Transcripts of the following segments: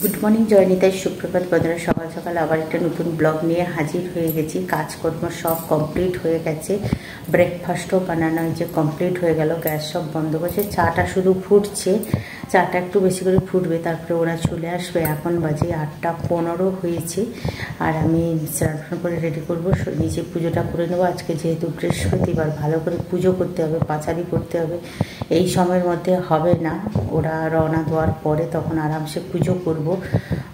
Good morning জয়নিতাই সুপ্রভাত বন্ধুরা। সকাল সকাল আবার একটা নতুন ব্লগ নিয়ে হাজির হয়ে গেছি। কাজকর্ম সব কমপ্লিট হয়ে গেছে, ব্রেকফাস্টও বানানো হয়েছে, কমপ্লিট হয়ে গেল, গ্যাস সব বন্ধ করছে, চাটা শুধু ফুটছে। চাটা একটু বেশি করে ফুটবে, তারপরে ওরা চলে আসবে। এখন বাজে 8:15 হয়েছে আর আমি স্নান করে রেডি করবো, নিজে পুজোটা করে নেবো। আজকে যেহেতু বৃহস্পতিবার, ভালো করে পুজো করতে হবে, পাঁচালি করতে হবে। এই সময়ের মধ্যে হবে না, ওরা রওনা দেওয়ার পরে তখন আরামসে পুজো করব।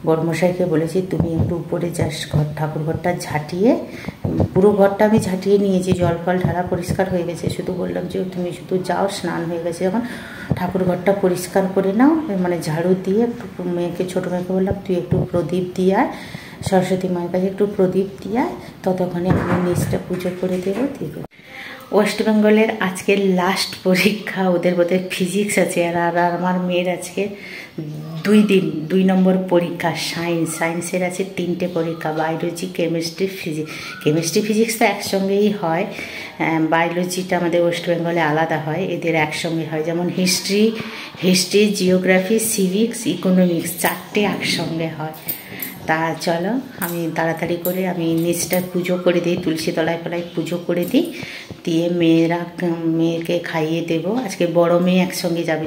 বড়মশাইকে বলেছি তুমি একটু উপরে যাস, ঠাকুর ঘরটা ঝাঁটিয়ে, পুরো ঘরটা আমি ঝাঁটিয়ে নিয়েছি, জল ফল ঢালা পরিষ্কার হয়ে গেছে। শুধু বললাম যে তুমি শুধু যাও, স্নান হয়ে গেছে যখন, ঠাকুর ঘরটা পরিষ্কার করে নাও, মানে ঝাড়ু দিয়ে একটু মেয়েকে, ছোটো মেয়েকে বললাম তুই একটু প্রদীপ দিয়ে আয়, সরস্বতী মায়ের কাছে একটু প্রদীপ দিয়ে আয়, ততক্ষণে আমি নিচটা পুজো করে দেবো। ঠিক আছে। ওয়েস্ট বেঙ্গলের আজকের লাস্ট পরীক্ষা, ওদের বোধহয় ফিজিক্স আছে, আর আমার মেয়ের আজকে 2 নম্বর পরীক্ষা। সায়েন্সের আছে 3টে পরীক্ষা, বায়োলজি, কেমিস্ট্রি ফিজিক্স তো একসঙ্গেই হয়। বায়োলজিটা আমাদের ওয়েস্ট বেঙ্গলে আলাদা হয়, এদের একসঙ্গে হয়। যেমন হিস্ট্রি, জিওগ্রাফি, সিভিক্স, ইকোনমিক্স 4টে একসঙ্গে হয়। তা চলো আমি তাড়াতাড়ি করে আমি নিচটা পুজো করে দিই, তুলসী তলায় পুজো করে দিই, দিয়ে মেয়েকে খাইয়ে দেবো। আজকে বড় মেয়ে একসঙ্গে যাবে,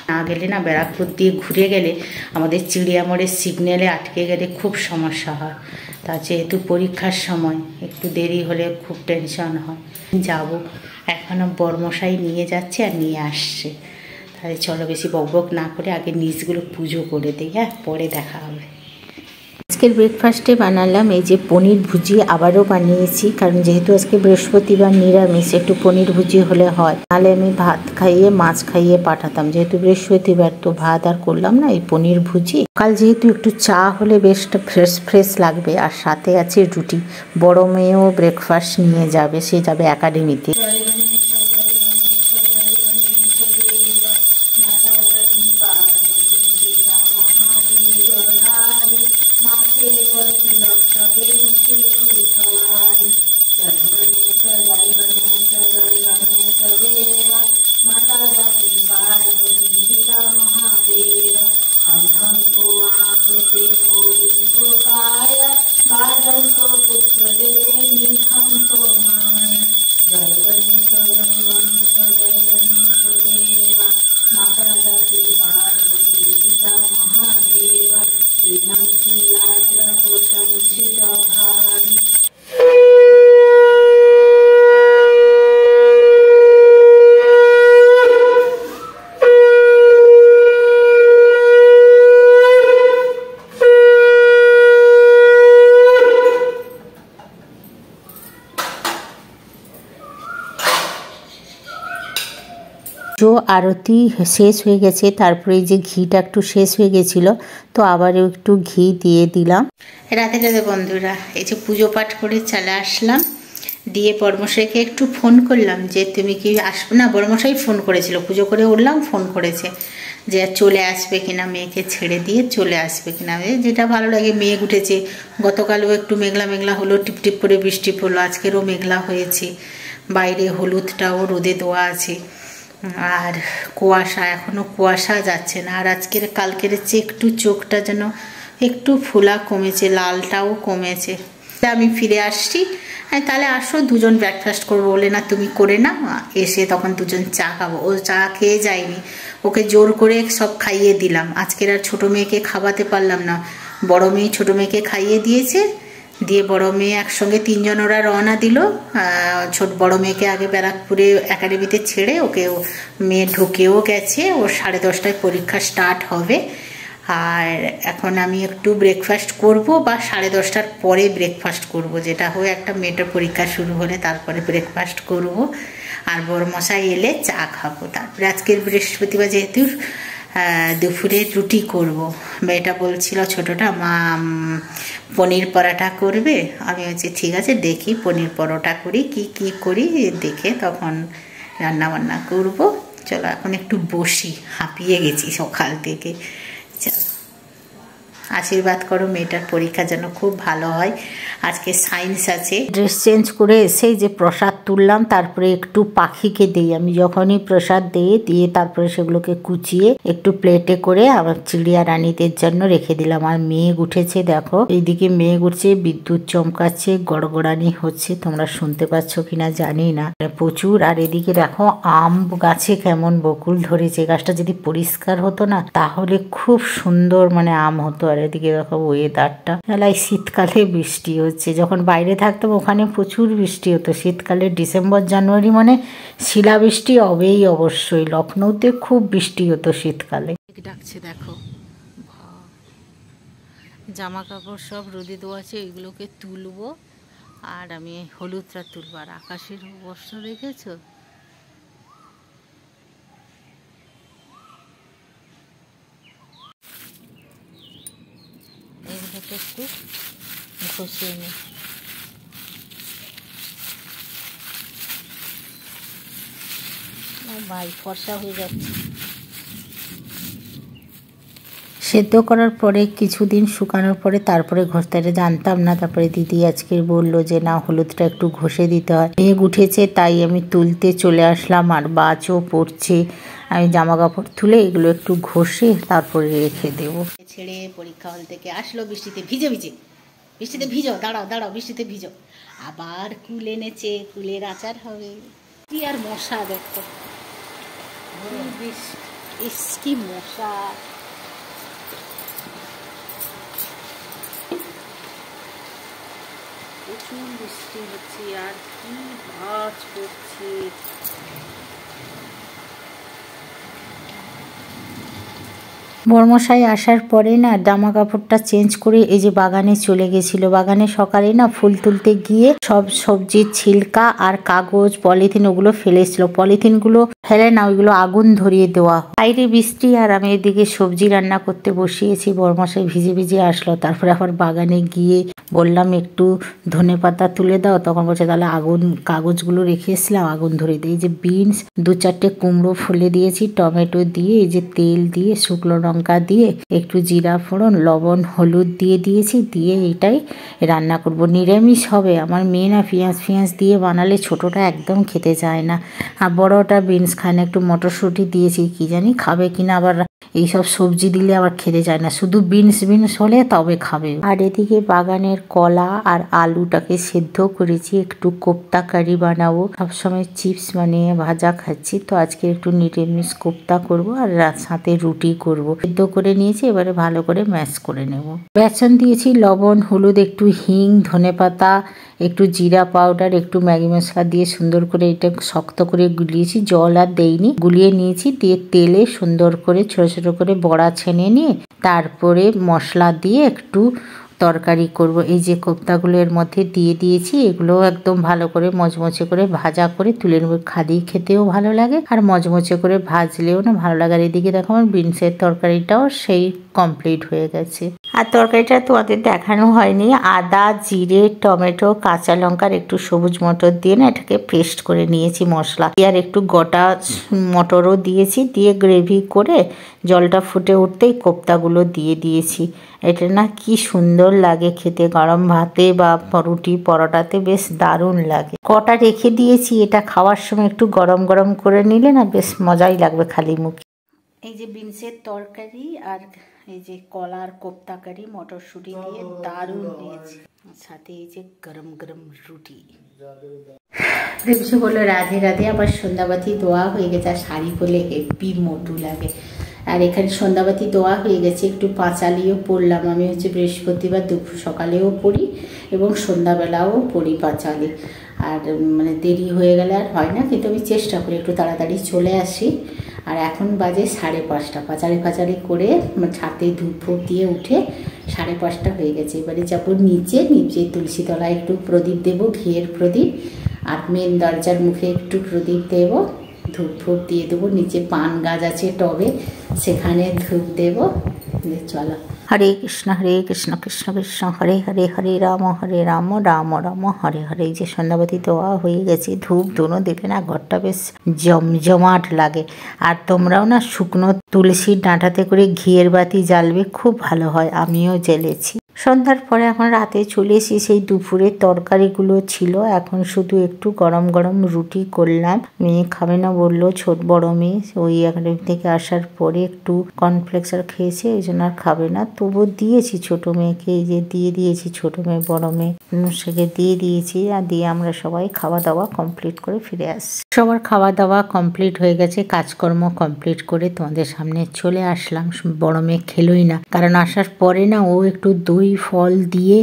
না গেলে না, ব্যারাকপুর দিয়ে ঘুরে গেলে আমাদের চিড়িয়ামোড়ের সিগন্যালে আটকে গেলে খুব সমস্যা হয়। তা যেহেতু পরীক্ষার সময় একটু দেরি হলে খুব টেনশন হয়। যাব, এখনও বড়মশাই নিয়ে যাচ্ছে আর নিয়ে আসছে। তাহলে চলো বেশি বকবক না করে আগে নিচগুলো পুজো করে দিই, হ্যাঁ, পরে দেখা হবে। আজকের ব্রেকফাস্টে বানালাম এই যে পনির ভুজি, আবারও বানিয়েছি, কারণ যেহেতু আজকে বৃহস্পতিবার নিরামিষ, একটু পনির ভুজি হলে হয়। নাহলে আমি ভাত খাইয়ে মাছ খাইয়ে পাঠাতাম, যেহেতু বৃহস্পতিবার তো ভাত আর করলাম না, এই পনির ভুজি। কাল যেহেতু একটু চা হলে বেশ ফ্রেশ লাগবে, আর সাথে আছে রুটি। বড় মেয়েও ব্রেকফাস্ট নিয়ে যাবে, সে যাবে একাডেমিতে। আরতি শেষ হয়ে গেছে, তারপরে এই যে ঘিটা একটু শেষ হয়ে গেছিলো, তো আবারও একটু ঘি দিয়ে দিলাম। রাধে রাধে বন্ধুরা, এই যে পুজো পাঠ করে চলে আসলাম, দিয়ে বড়মশাইকে একটু ফোন করলাম যে তুমি কি আসবে না। বড়মশাই ফোন করেছিল, পুজো করে উঠলাম, ফোন করেছে যে চলে আসবে কিনা, মেয়েকে ছেড়ে দিয়ে চলে আসবে কিনা। যেটা ভালো লাগে, মেঘ উঠেছে, গতকালও একটু মেঘলা হলো, টিপটিপ করে বৃষ্টি পড়লো, আজকেরও মেঘলা হয়েছে, বাইরে হলুদটাও রোদে দেওয়া আছে, আর কুয়াশা, এখনও কুয়াশা যাচ্ছে না। আর আজকের কালকের চেয়ে একটু চোখটা যেন একটু ফোলা কমেছে, লালটাও কমেছে। আমি ফিরে আসছি, তাহলে আসো দুজন ব্রেকফাস্ট করবো। বলে না তুমি করে নাও, এসে তখন দুজন চা খাবো। ও চা খেয়ে যায়নি, ওকে জোর করে সব খাইয়ে দিলাম। আজকের আর ছোটো মেয়েকে খাওয়াতে পারলাম না, বড় মেয়ে ছোটো মেয়েকে খাইয়ে দিয়েছে, দিয়ে বড় মেয়ে একসঙ্গে 3 জন ওরা রওনা দিল। বড় মেয়েকে আগে ব্যারাকপুরে একাডেমিতে ছেড়ে, ওকে মেয়ে ঢুকেও গেছে, ওর 10:30টায় পরীক্ষা স্টার্ট হবে। আর এখন আমি একটু ব্রেকফাস্ট করব, বা 10:30টার পরে ব্রেকফাস্ট করব, যেটা হয় একটা মেয়েটার পরীক্ষা শুরু হলে তারপরে ব্রেকফাস্ট করব। আর বড়মশাই এলে চা খাবো। তারপরে আজকের বৃহস্পতিবার যেহেতু দুপুরে রুটি করব। মেয়েটা বলছিল ছোটোটা, মা পনির পরোটা করবে। আমি বলছি ঠিক আছে, দেখি পনির পরোটা করি, কি করি দেখে তখন রান্নাবান্না করব। চলো এখন একটু বসি, হাঁপিয়ে গেছি সকাল থেকে। চলো আশীর্বাদ করো মেয়েটার পরীক্ষা যেন খুব ভালো হয়। আজকে সায়েন্স আছে। ড্রেস চেঞ্জ করে এসে যে প্রসাদ তুললাম, তারপরে একটু পাখিকে দিই। আমি যখনই প্রসাদ দিয়ে তারপরে সেগুলোকে কুচিয়ে একটু প্লেটে করে আবার চিড়িয়া রানীদের জন্য রেখে দিলাম। আর মেঘ উঠেছে দেখো, এইদিকে মেঘ উঠছে, বিদ্যুৎ চমকাচ্ছে, গড়গড়ানি হচ্ছে, তোমরা শুনতে পাচ্ছ কিনা জানি না, প্রচুর। আর এদিকে দেখো আম গাছে কেমন বকুল ধরেছে। গাছটা যদি পরিষ্কার হতো না তাহলে খুব সুন্দর মানে আম হতো। আর এদিকে দেখো ওয়েদারটা, মেলায় শীতকালে বৃষ্টি হচ্ছে। যখন বাইরে থাকতাম ওখানে প্রচুর বৃষ্টি হতো শীতকালে, ডিসেম্বর জানুয়ারি মানে শিলাবৃষ্টি হবেই অবশ্যই। লখনৌতে খুব বৃষ্টি হতো শীতকালে। ডাকছে দেখো, জামা কাপড় সব রোদে দেওয়া আছে, এগুলোকে তুলবো। আর আমি হলুদটা তুলবো। আর আকাশের অবস্থা দেখেছো, এগুলোকে একটু ঘষিয়ে নিই। ভাই ফর্সা হয়ে যাচ্ছে। সেদ্ধ করার পরে কিছুদিন শুকানোর পরে তারপরে ঘষতে, এটা জানতাম না। তারপরে দিদি আজকে বললো যে না, হলুদটা একটু ঘষে দিতে হয়। মেঘ উঠেছে তাই আমি তুলতে চলে আসলাম। আর বাজও পড়ছে, আমি জামা কাপড় তুলে এগুলো একটু ঘষে তারপরে রেখে দেবো। ছেড়ে পরীক্ষা হল থেকে আসলো বৃষ্টিতে ভিজে, বৃষ্টিতে ভিজো, দাঁড়াও বৃষ্টিতে ভিজো। আবার কুল এনেছে, কুলের আচার হবে। কি আর মশা দেখো, কি মশা। প্রচুর বৃষ্টি হচ্ছে আর কি ভাঁজ করছে। বর্মশাই আসার পরে না জামা কাপড়টা চেঞ্জ করে এই যে বাগানে চলে গেছিল। বাগানে সকালে না ফুল তুলতে গিয়ে সব সবজির ছিলকা আর কাগজ পলিথিন ওগুলো ফেলেছিল। পলিথিনগুলো ফেলে না, ওইগুলো আগুন ধরিয়ে দেওয়া। বাইরে বৃষ্টি আর আমি এদিকে সবজি রান্না করতে বসিয়েছি। বর্মশাই ভিজে আসলো। তারপরে আবার বাগানে গিয়ে বললাম একটু ধনেপাতা তুলে দাও, তখন বলছে তাহলে আগুন, কাগজগুলো রেখে এসলাম আগুন ধরিয়ে দিই। এই যে বিনস, 2-4টে কুমড়ো ফুলে দিয়েছি, টমেটো দিয়ে, এই যে তেল দিয়ে, শুকনো লঙ্কা দিয়ে, একটু জিরা ফোড়ন, লবণ, হলুদ দিয়েছি। দিয়ে এটাই রান্না করব। নিরামিষ হবে। আমার মেয়ে না পেঁয়াজ দিয়ে বানালে ছোটটা একদম খেতে চায় না, আর বড়টা বিনস খায় না। একটু মটরশুঁটি দিয়েছি, কি জানি খাবে কিনা। আবার এইসব সবজি দিলে আবার খেতে চায় না, শুধু বিনস হলে তবে খাবে। আর এদিকে বাগানের কলা আর আলুটাকে সেদ্ধ করেছি, একটু কোপ্তা কারি বানাবো। সবসময় চিপস বানিয়ে ভাজা খাচ্ছি, তো আজকে একটু নিরামিষ কোপ্তা করব আর সাথে রুটি করব। সেদ্ধ করে নিয়েছি, এবারে ভালো করে ম্যাশ করে নেব। বেসন দিয়েছি, লবণ, হলুদ, একটু হিং, ধনেপাতা, একটু জিরা পাউডার, একটু ম্যাগি মশলা দিয়ে সুন্দর করে এটা শক্ত করে গুলিয়েছি। জল আর দেইনি, গুলিয়ে নিয়েছি। দিয়ে তেলে সুন্দর করে ছোট ছোট করে বড়া ছেনে নিয়ে তারপরে মশলা দিয়ে একটু তরকারি করব। এই যে কোপ্তাগুলো এর মধ্যে দিয়ে দিয়েছি, এগুলো একদম ভালো করে মচমচে করে ভাজা করে তুলে নেব। খালি খেতেও ভালো লাগে আর মচমচে করে ভাজলেও না ভালো লাগে। আর এদিকে দেখো আমার বিনসের তরকারিটাও সেই কমপ্লিট হয়ে গেছে। আর তরকারিটা তোমাদের দেখানো হয়নি, আদা, জিরে, টমেটো, কাঁচা লঙ্কার একটু সবুজ মটর দিয়ে না এটাকে পেস্ট করে নিয়েছি মশলা। আর একটু গোটা মটরও দিয়েছি, দিয়ে গ্রেভি করে জলটা ফুটে উঠতেই কোপ্তাগুলো দিয়ে দিয়েছি। এটা না কি সুন্দর লাগে খেতে, গরম ভাতে বা রুটি পরোটাতে বেশ দারুণ লাগে। কটা রেখে দিয়েছি, এটা খাওয়ার সময় একটু গরম গরম করে নিলে না বেশ মজাই লাগবে খালি মুখে। এই যে বিনসের তরকারি আর এই যে কলার কোপ্তা কারি মটরশুঁটি দিয়ে দারুণ দিয়েছি, সাথে এই যে গরম গরম রুটি। দেবসু বললো রাধে রাধে। আবার সন্ধ্যাবাতি দোয়া হয়ে গেছে, আর শাড়ি পরলে হেভি মোটু লাগে। আর এখানে সন্ধ্যাবাতি দোয়া হয়ে গেছে, একটু পাঁচালিও পড়লাম। আমি হচ্ছে বৃহস্পতিবার দুপুর সকালেও পড়ি এবং সন্ধ্যাবেলাও পড়ি পাঁচালি। আর মানে দেরি হয়ে গেলে আর হয় না, কিন্তু আমি চেষ্টা করি একটু তাড়াতাড়ি চলে আসি। আর এখন বাজে 5:30, পাঁচালি করে ছাতে ধূপ দিয়ে উঠে 5:30 হয়ে গেছে। এবারে যাবো নিচে তুলসী তলায় একটু প্রদীপ দেবো, ঘিয়ের প্রদীপ। আর মেন দরজার মুখে একটু প্রদীপ দেবো, ধূপ দিয়ে দেবো। নিচে পান গাছ আছে টবে, সেখানে ধূপ দেবো। চলো। হরে কৃষ্ণ কৃষ্ণ কৃষ্ণ হরে হরে, হরে রাম রাম রাম হরে হরে। এই যে সন্ধ্যাবাতি দেওয়া হয়ে গেছে, ধূপ ধুনো দিলে না ঘরটা বেশ জমজমাট লাগে। আর তোমরাও না শুকনো তুলসীর ডাঁটাতে করে ঘিয়ের বাতি জ্বালবে, খুব ভালো হয়। আমিও জ্বেলেছি। সন্ধ্যার পরে এখন রাতে চলে এসেছি। সেই দুপুরের তরকারিগুলো ছিল, এখন শুধু একটু গরম গরম রুটি করলাম। মেয়ে খাবে না বললো, বড় মেয়ে ওই একাডেমি থেকে আসার পরে একটু কর্নফ্লেক্স আর খেয়েছে, এই জন্য আর খাবে না। তবু দিয়েছি ছোট মেয়েকে, এই যে দিয়ে দিয়েছি ছোট মেয়ে বড় মেয়ে সেকে দিয়ে দিয়েছি। আর দিয়ে আমরা সবাই খাওয়া দাওয়া কমপ্লিট করে ফিরে আসছি। সবার খাওয়া দাওয়া কমপ্লিট হয়ে গেছে, কাজকর্ম কমপ্লিট করে তোমাদের সামনে চলে আসলাম। বড় মেয়ে খেলোই না, কারণ আসার পরে না ও একটু দই ফল দিয়ে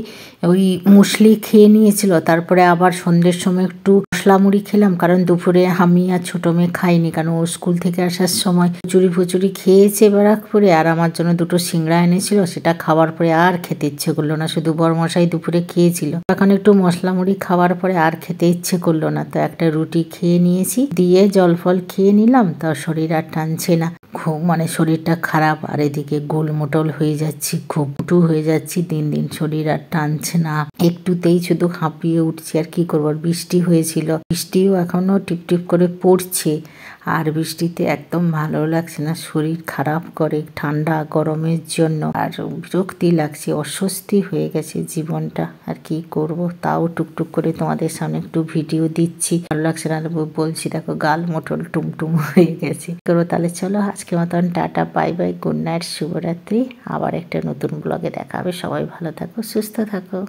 ওই মুসলি খেয়ে নিয়েছিল। তারপরে আবার সন্ধ্যের সময় একটু মশলা মুড়ি খেলাম, কারণ দুপুরে আমি আর ছোট মেয়ে খাইনি, কারণ ও স্কুল থেকে আসার সময় ফুচুরি খেয়েছে ব্যারাকপুরে। আর আমার জন্য দুটো সিংড়া এনেছিল, সেটা খাওয়ার পরে আর খেতে ইচ্ছে করলো না। শুধু বড়মশাই দুপুরে খেয়েছিল, এখন একটু মশলা মুড়ি খাওয়ার পরে আর খেতে ইচ্ছে করলো না। তো একটা রুটি খেয়ে নিয়েছি, দিয়ে জল ফল খেয়ে নিলাম। তা শরীর আর টানছে না, খুব মানে শরীরটা খারাপ। আর এদিকে গোলমোটল হয়ে যাচ্ছি, খুব উটু হয়ে যাচ্ছি দিন দিন, শরীর আর টানছে না। একটুতেই শুধু হাঁপিয়ে উঠছি। আর কি করবো, বৃষ্টি হয়েছিল, বৃষ্টিও এখনো টিপটিপ করে পড়ছে। আর বৃষ্টিতে একদম ভালো লাগছে না, শরীর খারাপ করে ঠান্ডা গরমের জন্য। আর বিরক্তি লাগছে, অস্বস্তি হয়ে গেছে জীবনটা। আর কি করব, তাও টুকটুক করে তোমাদের সামনে একটু ভিডিও দিচ্ছি। ভালো লাগছে না বলছি, দেখো গাল মোটল টুমটুম হয়ে গেছে। করবো তাহলে চলো আজকে মতন tata, bye bye, good night, শুভরাত্রি। আবার একটা নতুন ব্লগে দেখা হবে। সবাই ভালো থাকো, সুস্থ থাকো।